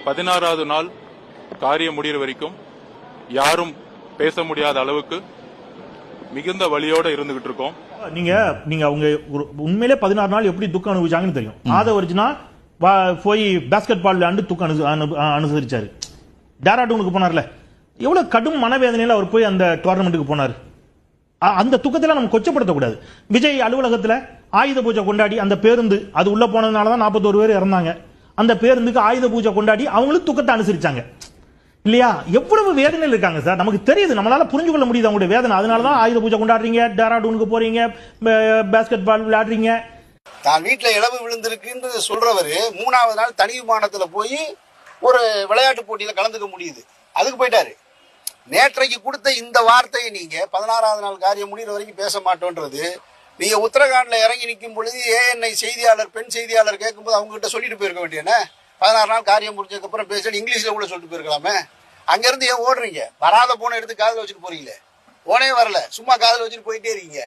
16வது நாள் காரியம் முடிகிற வரைக்கும் யாரும் பேச முடியாத அளவுக்கு மிகுந்த வலியோட இருந்துகிட்டு இருக்கோம். நீங்க அவங்க உண்மையிலே 16 நாள் எப்படி துக்கம் அனுபவிச்சாங்கன்னு தெரியும். ஆதவர்ஜுனா போய் பேஸ்கெட் பால் விளையாண்டு துக்கம் அனுசரிச்சாரு. டேராடூனுக்கு போனார்ல, எவ்வளவு கடும் மனவேதனையில அவர் போய் அந்த டோர்னமெண்ட்டுக்கு போனார். அந்த துக்கத்துல நம்ம கொச்சப்படுத்தக்கூடாது. விஜய் அலுவலகத்துல ஆயுத பூஜை கொண்டாடி அந்த பேருந்து அது உள்ள போனதுனாலதான் 41 பேர் இறந்தாங்க. அந்த பேருந்துக்கு ஆயுத பூஜை கொண்டாடி அவங்களும் துக்கத்தை அனுசரிச்சாங்க இல்லையா? எவ்வளவு வேதனையில் இருக்காங்க சார், நமக்கு தெரியுது, நம்மளால புரிஞ்சு கொள்ள முடியுது அவங்களுடைய வேதனை. அதனாலதான் ஆயுத பூஜை கொண்டாடுறீங்க, டேராடூனுக்கு போறீங்க, பேஸ்கெட் பால் விளையாடுறீங்க. தான் வீட்டுல இழவு விழுந்திருக்குன்னு சொல்றவரு 3வது நாள் தனி விமானத்துல போய் ஒரு விளையாட்டு போட்டியில கலந்துக்க முடியுது, அதுக்கு போயிட்டாரு. நேற்றைக்கு கொடுத்த இந்த வார்த்தையை நீங்க 16வது நாள் காரியம் முடிகிற வரைக்கும் பேச மாட்டோன்றது, நீங்க உத்தரகாண்ட்ல இறங்கி நிற்கும் பொழுது ஏஎன்ஐ செய்தியாளர் பெண் செய்தியாளர் கேட்கும்போது அவங்க கிட்ட சொல்லிட்டு போயிருக்க வேண்டியன. 16 நாள் காரியம் முடிஞ்சதுக்கு அப்புறம் பேச இங்கிலீஷ்ல கூட சொல்லிட்டு போயிருக்கலாமே. அங்க இருந்து ஏன் ஓடுறீங்க? வராத போனை எடுத்து காதுல வச்சுட்டு போறீங்களே, போனே வரல, சும்மா காதுல வச்சுட்டு போயிட்டே இருக்கீங்க.